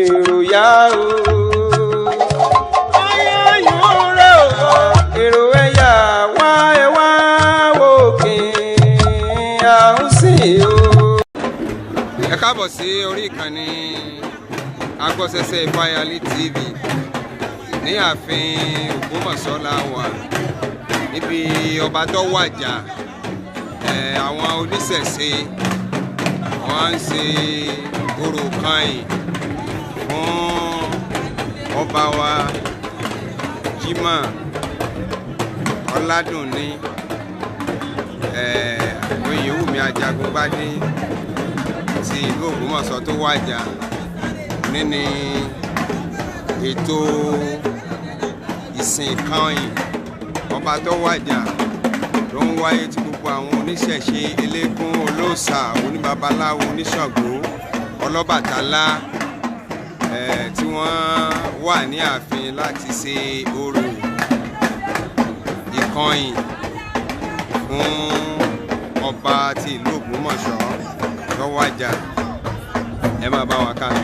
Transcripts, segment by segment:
èrò yá o. Èrò ẹ̀yà wá ẹ wá òkè àhúnsìn o. Ẹ káàbọ̀ sí orí ìkànnì Agbọ́sẹsẹ Ifáyàlì TV ní ààfin Ògbómọ̀ṣọ́ la wà níbi ọba tó wàjà. Àwọn oníṣẹ̀ṣe wọ́n ń ṣe orò Kanhin fún ọba wa Jímọ̀ Ọládùnní Oyèwùmí Ajagungbádé ti ìlú Ògbómọ̀ṣọ́ tó wàjà. Ní ètò ìsìn Kanhin ọba tó wàjà ló ń wáyé tí gbogbo àwọn oníṣẹ̀ṣe eléégún olóòṣà oníbabaláwo oníṣàngó ọlọ́bàtálá tí wọ́n wà ní ààfin láti ṣe orò ìkànnì fún ọba ti ìlú Ògbómọ̀ṣọ́ tó wàjà. Ẹ máa bá wa ká lọ.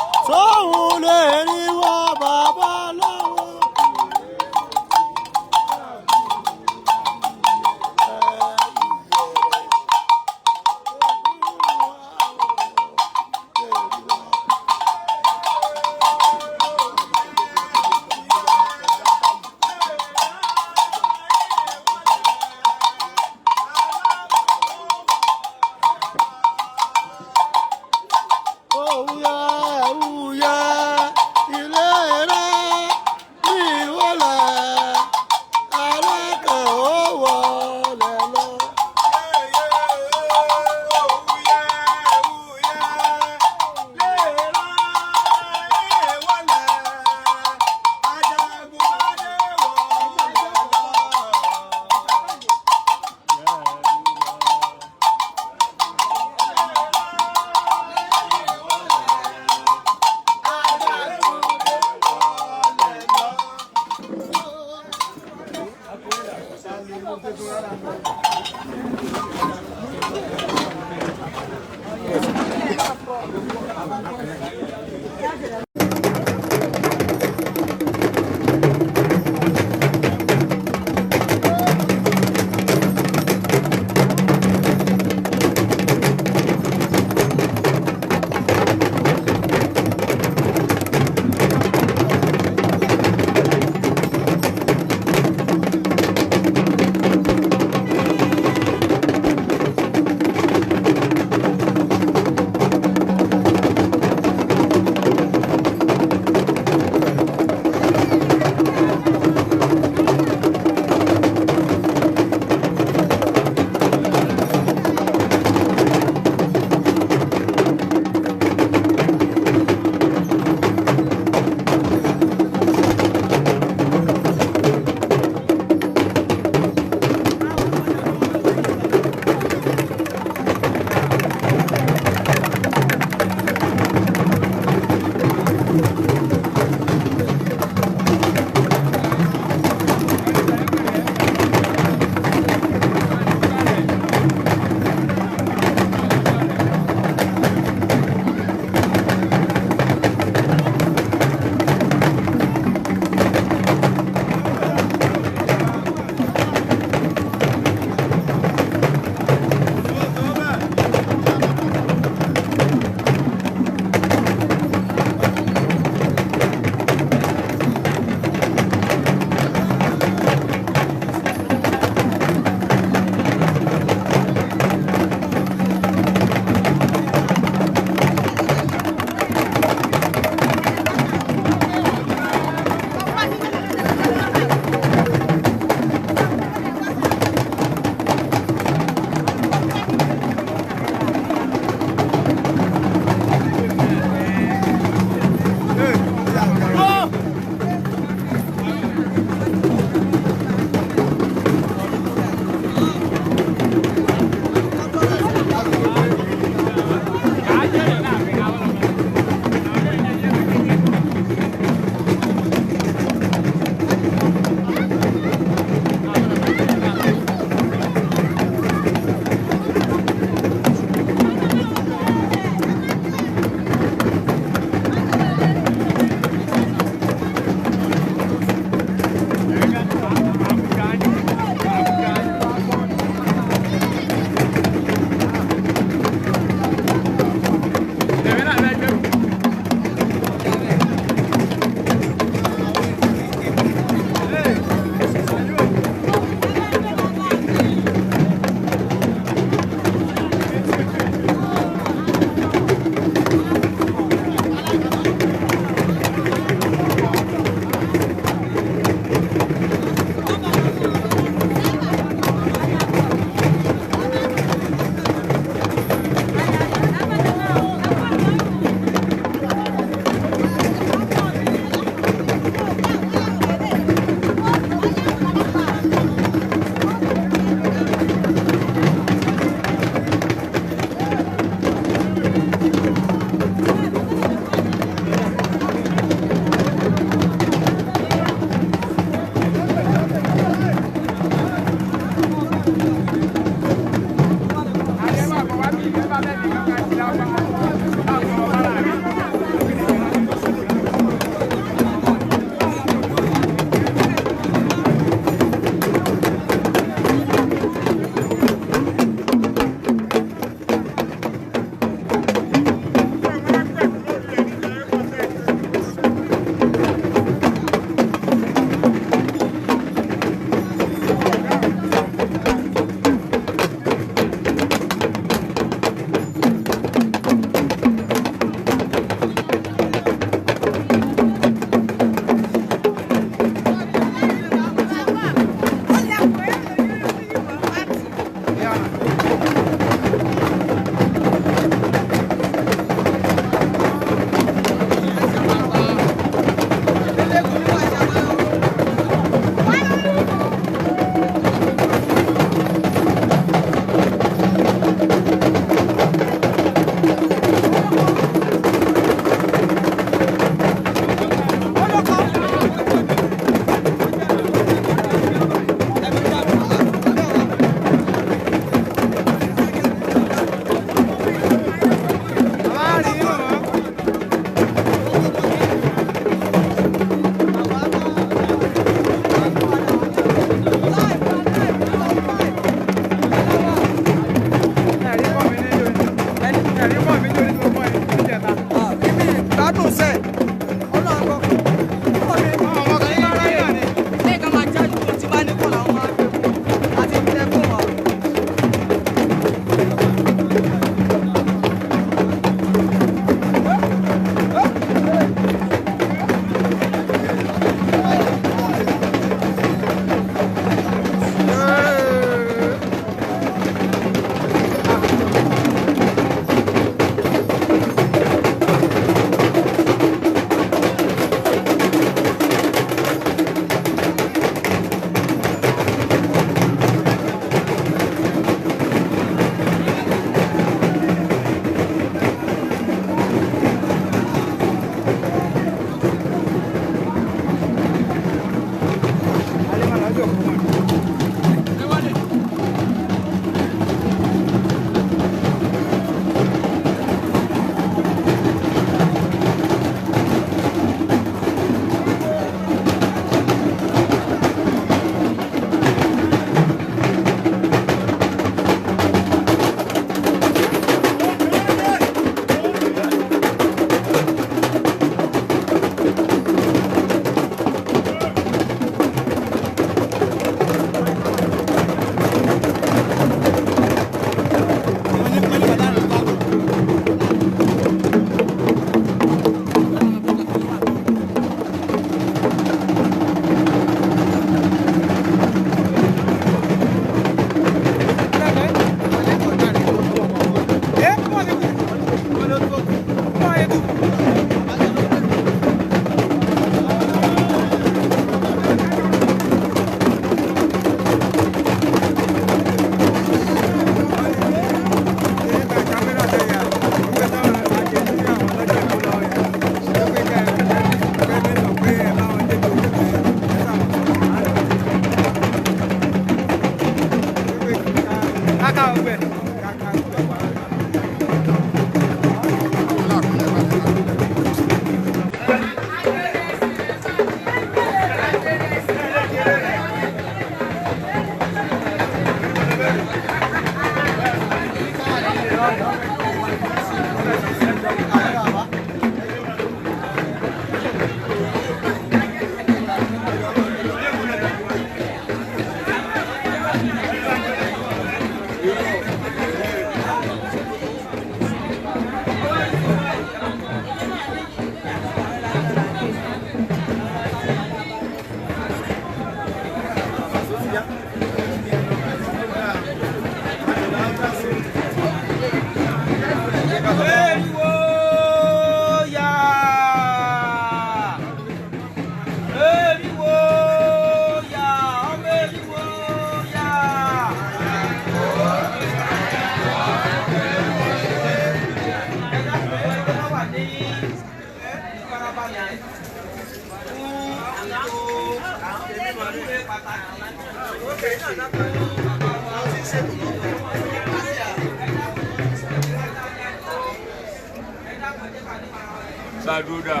Gbàdúrà dà.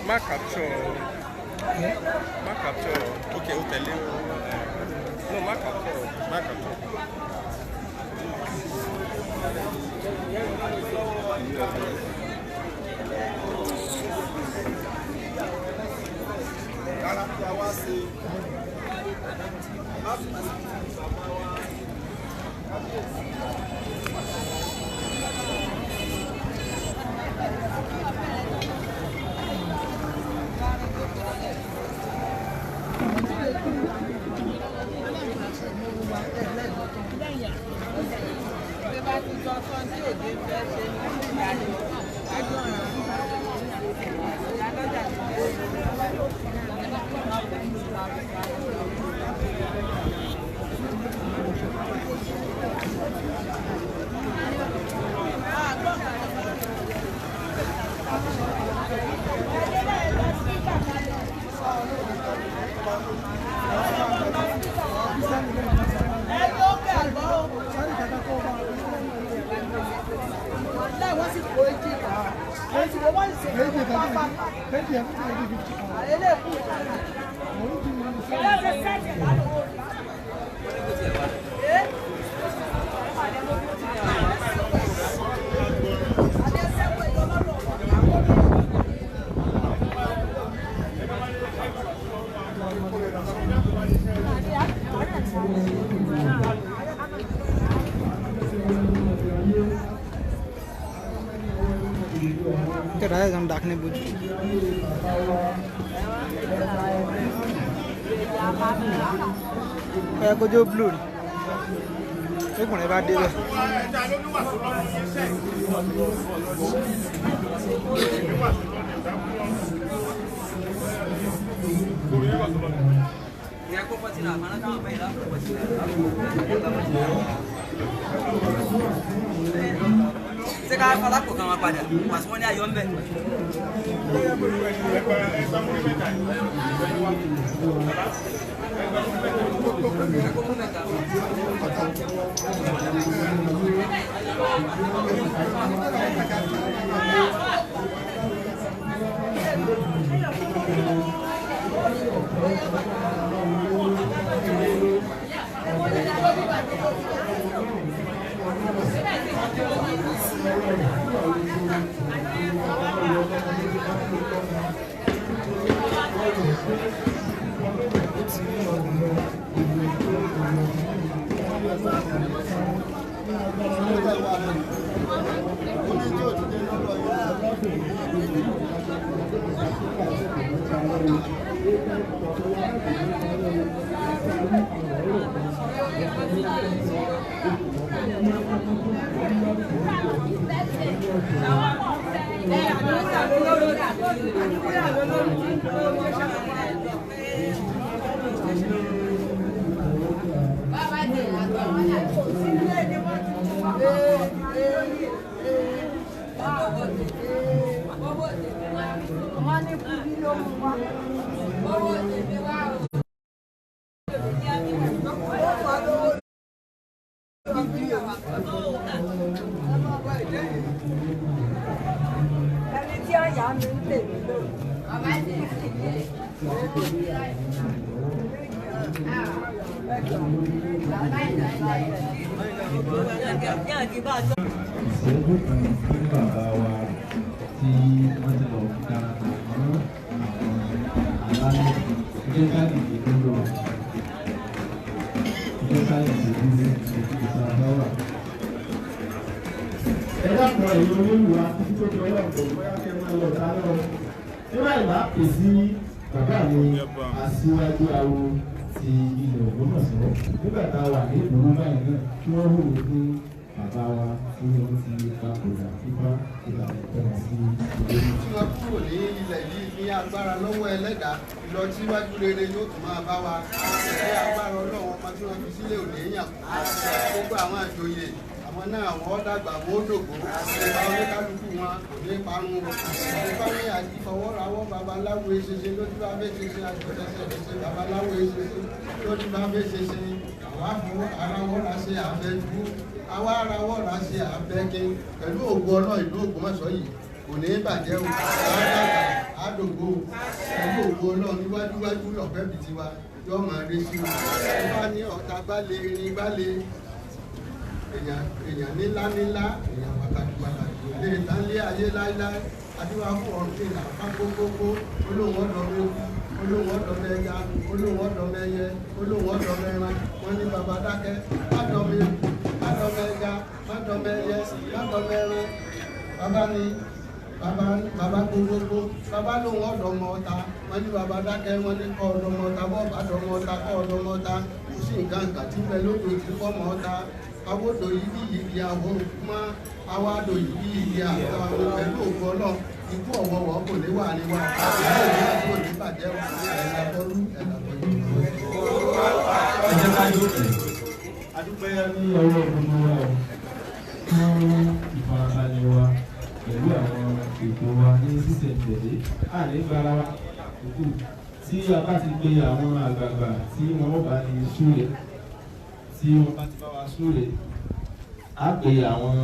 Má capture. Má capture. Ok, ó tẹ̀lé o. No, má capture. Má capture. कराया हम डाकने बुझ को जो ब्लू एक मिनट बाद दे Sekarang kalau aku sama pada, mas mau ni ayam be. Aṣíwájú awo ti ilẹ̀ Ògbómọ̀ṣọ́ nígbà tá a wà ní ìdúró báyìí náà tí wọ́n hù ní bàbá wa tí wọ́n ti papòdà fífá ìlànà ìtọ́nà sí ìlú. Tí wọ́n kúrò ní ilẹ̀ yìí ní agbára lọ́wọ́ ẹlẹ́dàá ìlọsíwájú rere yóò tún máa bá wa. Ẹ agbára Ọlọ́run máa. àwọn tí wọ́n fi sílẹ̀ òní yàn gbogbo àwọn ìjòyè àwọn náà wọ́n dàgbà wọ́n dògbò ìgbà oníkálukú wọn kò ní parun ìgbà ní àdìfọwọ́rawọ́ babaláwo eṣeṣe lójú bá fẹ́ ṣeṣe àjọṣẹṣẹ babaláwo eṣeṣe lójú bá fẹ́ ṣeṣe àwa fún arawọ́ la ṣe àfẹ́jú àwa arawọ́ la ṣe àfẹ́kẹ́ pẹ̀lú ògo Ọlọ́run ìlú Ògbómọ̀ṣọ́ yìí kò ní bàjẹ́ o àdògbò pẹ̀lú ògo Ọlọ́run níwájúwájú lọ́fẹ́ bìí tiwa yóò máa rí sí wa bá ní ọ̀tá gbálẹ̀ irin gbálẹ̀ èèyàn nílá èèyàn pàtàkì lè tánlé ayé láíláí adúlá fún ọ̀rùn ìlà pákókókó olóhùn ọ̀dọ̀ mẹ́kú olóhùn ọ̀dọ̀ mẹ́ya olóhùn ọ̀dọ̀ mẹ́yẹ olóhùn ọ̀dọ̀ mẹ́ran wọ́n ní bàbá dákẹ́ mádọ̀ mẹ́kú mádọ̀ mẹ́ya mádọ̀ mẹ́yẹ mádọ̀ mẹ́ran bàbá ní bàbá gbogbogbò bàbá lóhùn ọ̀dọ̀ mọ́ ọ̀ta wọ́n ní bàbá dákẹ́ wọ́n ní kọ́ ọ̀dọ̀ mọ́ ọ̀ta bọ́ọ̀ bá dọ̀ mọ́ ọ̀ta kọ́ ọ̀dọ̀ mọ́ ọ̀ta kò sí nǹkan kan tí bẹ́ẹ̀ lódò tí kọ́ mọ́ ọ̀ta awódò yìí àwọn òkúmọ́ awádò yìí àwọn pẹ̀lú òkú Ọlọ́run ikú ọ̀wọ́wọ́ kò ní wà níwá kò ní bàjẹ́ ẹ̀dá bọ́lú ẹ̀dá bọ́lú. ẹ jẹ́ ká yóò tẹ̀ adúpẹ́ ní ọwọ́ gbogbo wa fún ìfarabalẹ̀ wa pẹ̀lú àwọn ètò wa ní sísẹ̀ntẹ̀lé ànígbára òkú tí a bá ti gbé àwọn àgbààgbà tí wọ́n bá ní súre tí wọ́n bá ti bá wa súre á pe àwọn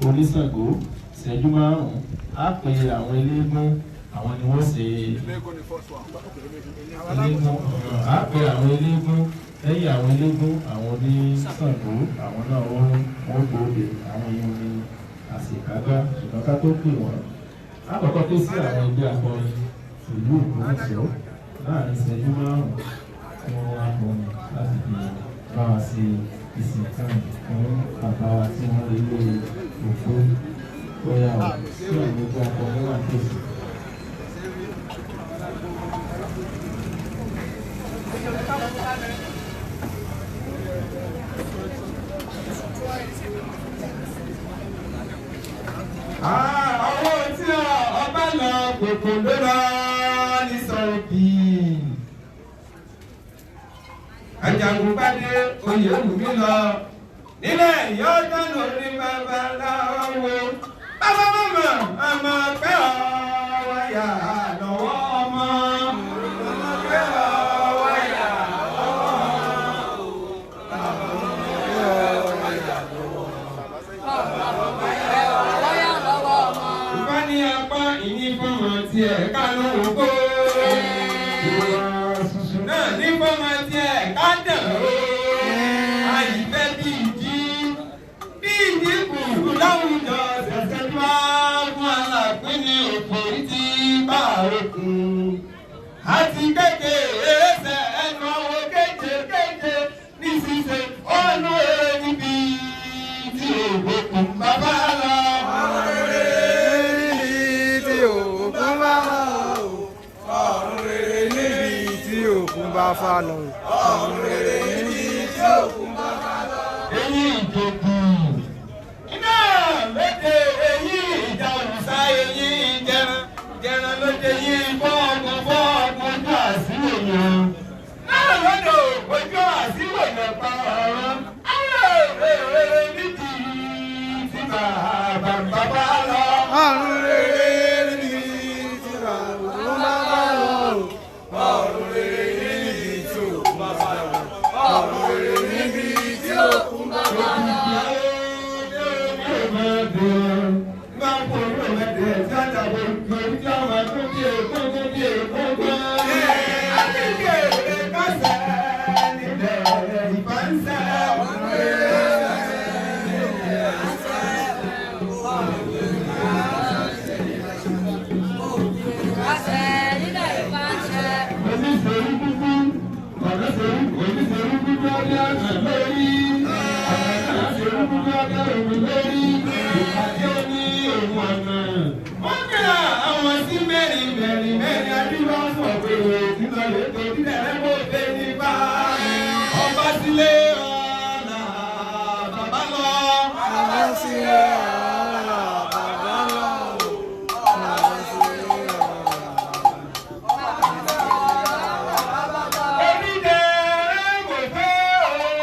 oníṣàngó ìṣẹ́jú márùn-ún á pe àwọn eléégún àwọn ni wọ́n ṣe eléégún á pe àwọn eléégún lẹ́yìn àwọn eléégún àwọn oníṣàngó àwọn náà wọ́n gbòde àwọn èèyàn ní àṣekágbá ṣùgbọ́n ká tó pè wọ́n á kọ́kọ́ ké sí àwọn ẹgbẹ́ akọrin ìlú Ògbómọ̀ṣọ́ láàrin ìṣẹ́jú márùn-ún tí wọ́n wá kọrin láti fi bá wa ṣe ìsìnkú fún bàbá wa tí wọ́n lè lé òfó bóyá o sí àwọn ẹgbẹ́ akọrin wà tòsí. Àwọn tí ọba lọ kòkò ló lọ ní sọ́ọ̀bì. Àjàgùnbádé oyè wùmí lọ nílẹ̀ yóò dáná ní babaláwo. Bàbá màmá àmọ́ pẹ́ ọ̀wọ́ yà lọ́wọ́ ọmọ. Àmọ́ pẹ́ ọ̀wọ́ yà lọ́wọ́ ọmọ. Ìbá ní apá ìnífọ̀mọ̀ tiẹ̀ kánú ògbó. Náà nífọ̀mọ̀ tiẹ̀ ká dàn ó. Àyífẹ́ bí ìdí kùkù láwùjọ ṣẹ̀ṣẹ̀ bá fún aláàpín ní òkè tí bá òkun. Àti kékeré ẹsẹ̀ ẹnu àwọn kéje ní ṣíṣe ọ̀nà níbi tí òkun bàbá lọ. Bá fa lọ. Ọ̀run rere níbi tí òkun bá fa lọ. Èyí ìjòkù. Iná lóde èyí ìjà òrùsá èyí ìjẹran lóde yìí fọ́ọ̀gbọ̀n ojú àsíwò yẹn. Náà lọ́dọ̀ ojú àsíwò yẹn pa ọ̀rọ̀. Ọ̀run rere níbi tí bàbá lọ. Ọ̀run rere níbi tí bàbá lọ. Ọ̀run rere. Ọ̀run rere níbi tí òkun bàbá lọ. Every day,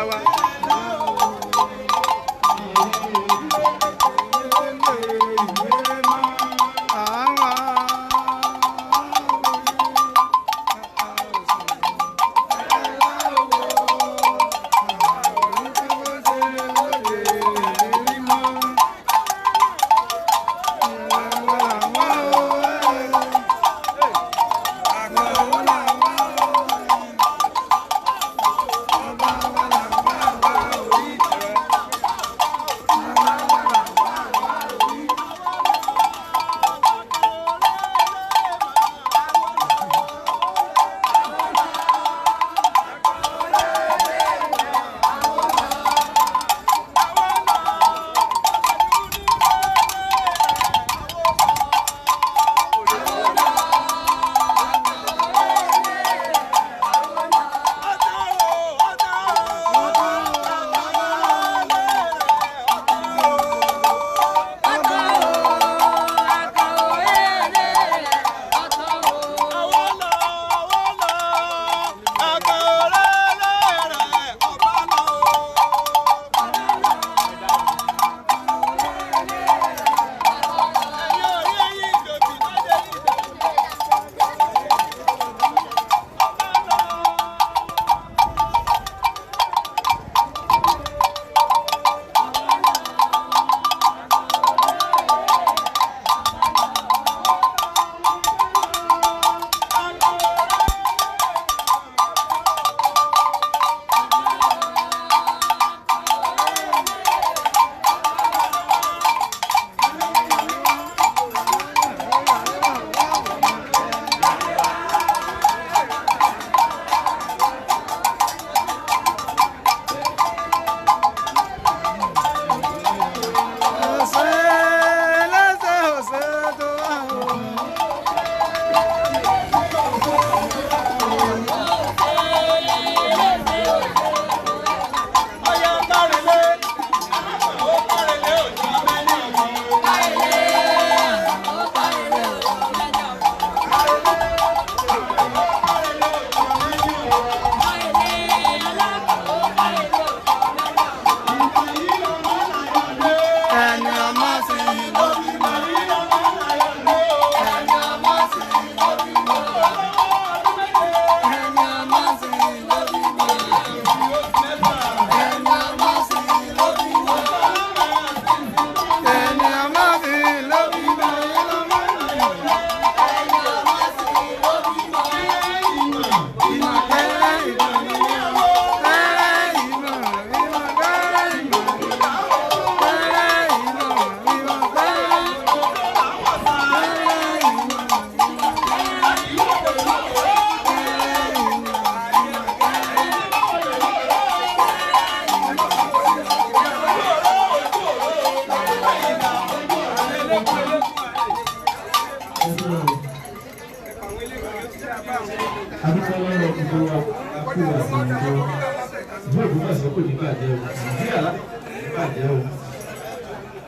wa.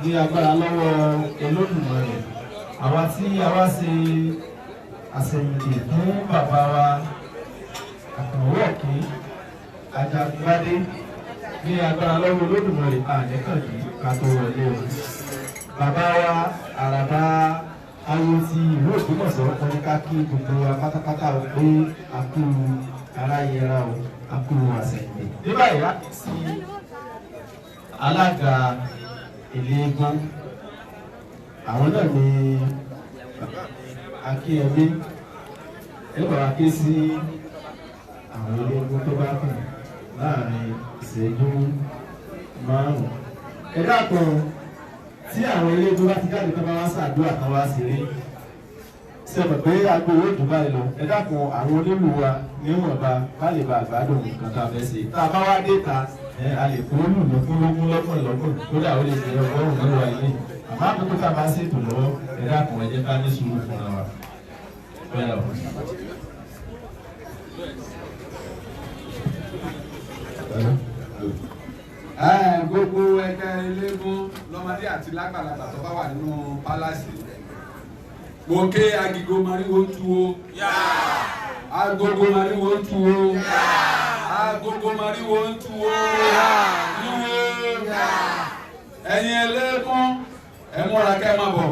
Ní agbára lọ́wọ́ Olódùmarè àwa tí a wá ṣe àṣeyìndè fún bàbá wa Àkànwọ́ọ̀kí Ajagungbádé ní agbára lọ́wọ́ Olódùmarè àdẹ́kànjú ká tó wọlé o. Bàbá wa Àràbá awo ti ìlú Ògbómọ̀ṣọ́ wọn ní ká kí gbogbo wa pátápátá o pé a kú aráyẹra o a kú àṣeyìndè. Ní báyìí wá sí alága eléégún àwọn náà ní akínyẹmí ẹgbẹ́ wa ké sí àwọn eléégún tó bá kù láàrin ìṣẹ́jú márùn-ún. Ẹ dákun tí àwọn eléégún bá ti jáde tó bá wá ṣàdúrà kan wá ṣeré ṣe mọ̀ pé agbo owó ìdúgbà yìí lọ. Ẹ dákun àwọn onílù wa níwọ̀nba bá lè ba àgbàdùn nǹkan tá a fẹ́ ṣe tá a bá wá dé ta a lè kó lù lọ́kùn lọ́kùn kódà ó lè jẹ́ ọgọ́rùn-ún lọ́wọ́ ilé àmọ́ àkókò tá a bá ṣètò lọ́wọ́ ẹ dákun ẹ jẹ́ ká ní sùúrù fúnra wa. Gbogbo ẹgbẹ́ eléégún lọ́mọdé àti lágbàlagbà tó bá wà nínú pálásì mo ké agigo mariwo tuwo agogo mariwo tuwo gbogbo mariwo ń tu o ẹ̀yin ẹlẹ́kùn ẹ múra kẹ́ máa bọ̀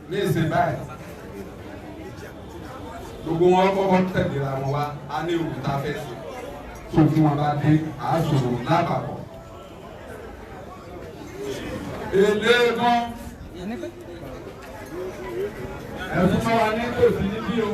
ní ìsìn báyìí gbogbo wọn kọ́kọ́ tẹ̀lé ra wọn wá á ní òkúta fẹ́ sí tó fún wọn bá dé àásòrò lápapọ̀ ẹlẹ́kùn ẹ̀fún máa wà ní tòsí níbí o.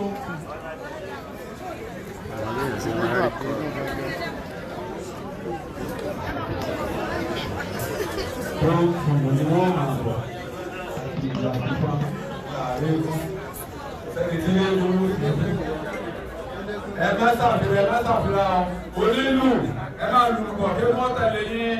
Ẹ má ṣàfihàn onílù ẹ má lù kọ̀ kí wọ́n tẹ̀lé yín.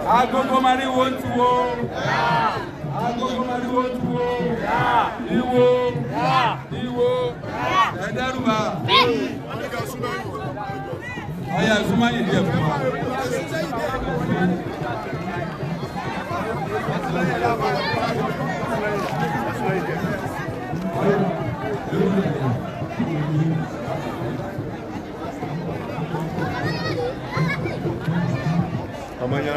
Agogo mariwo tuwo. Agogo mariwo tuwo. Iwo. Iwo. Ẹ̀dẹ́rùbà. Ọya súnmọ́ yìí díẹ̀ fún wa. Amanhã.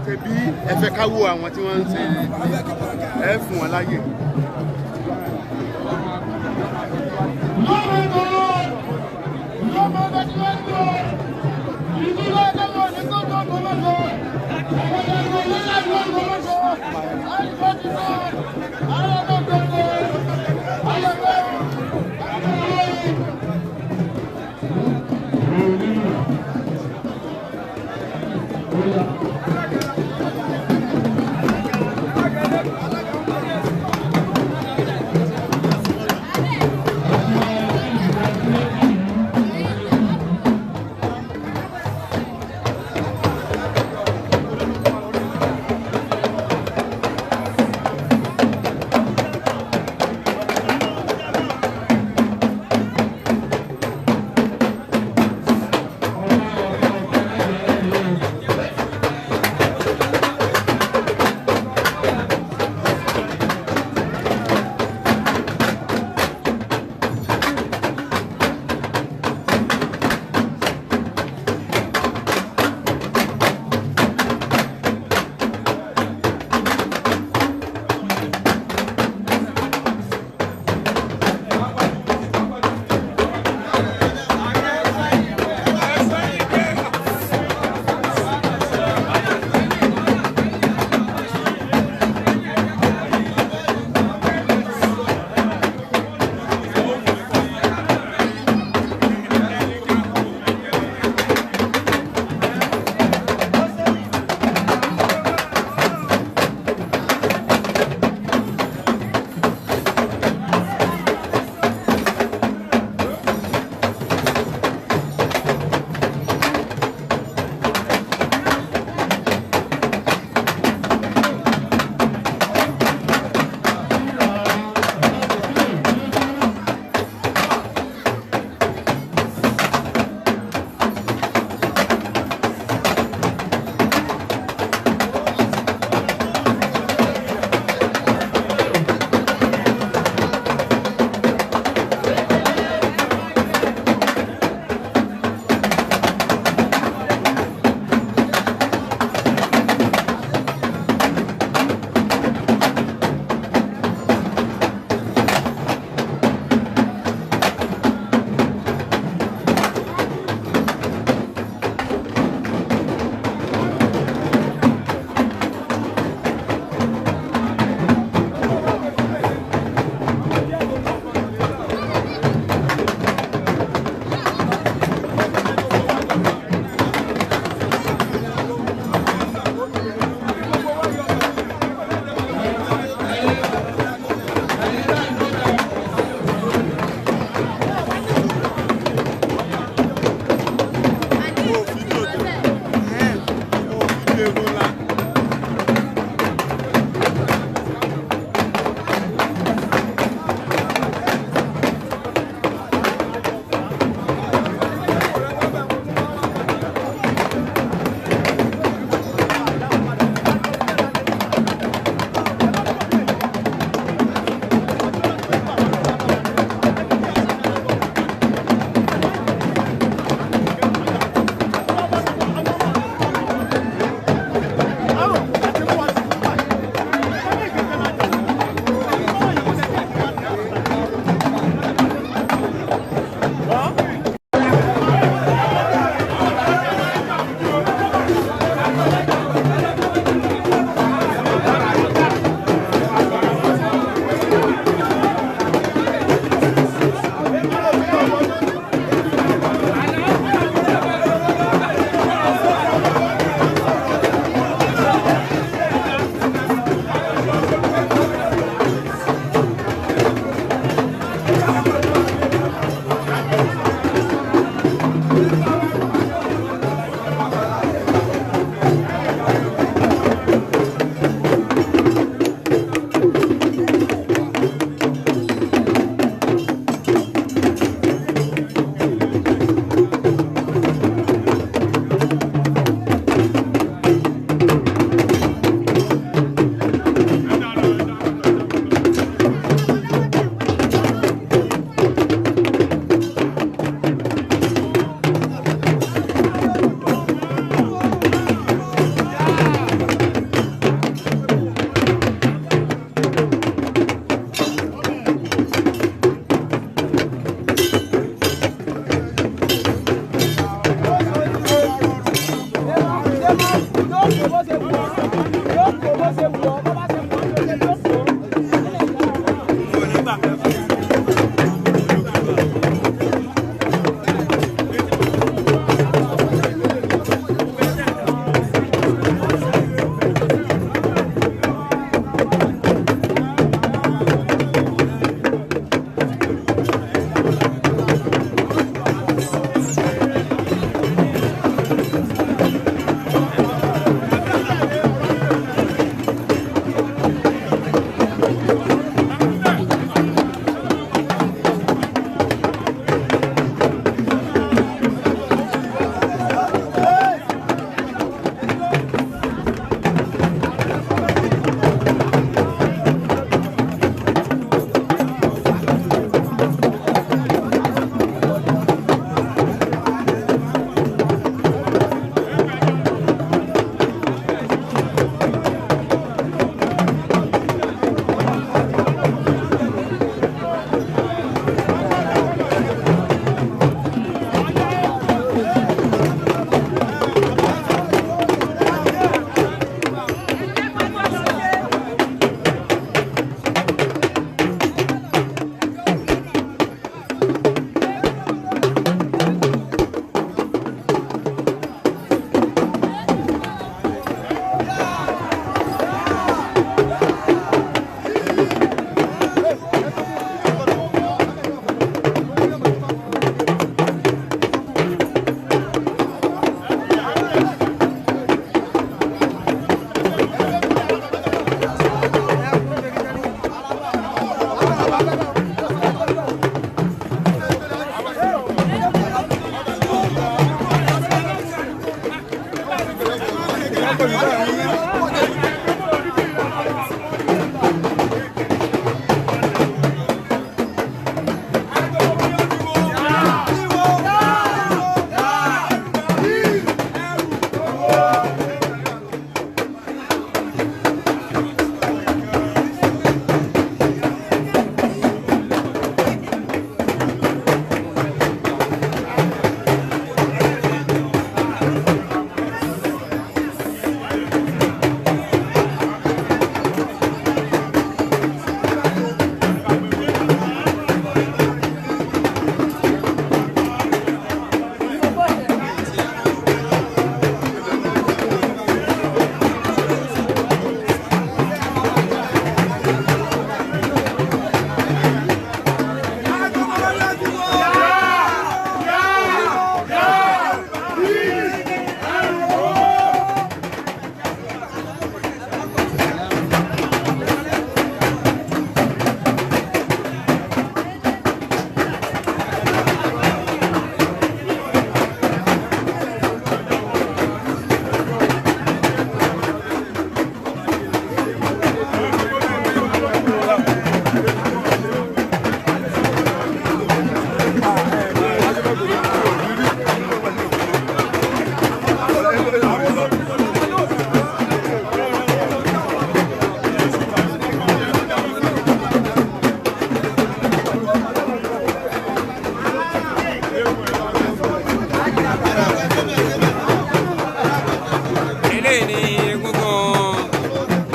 Ṣebí ẹ fẹ́ ká wo àwọn tí wọ́n ń ṣe ẹ fún wọn láyè.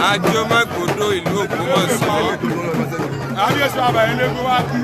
Àjọmọ́gbòdo ìlú Ògbómọ̀ṣọ́. Àbíyèsí bàbá yẹn lé gbówá kí.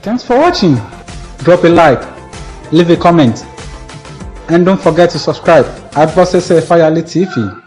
Thanks for watching. Drop a like, leave a comment, and don't forget to subscribe at Onisese TV.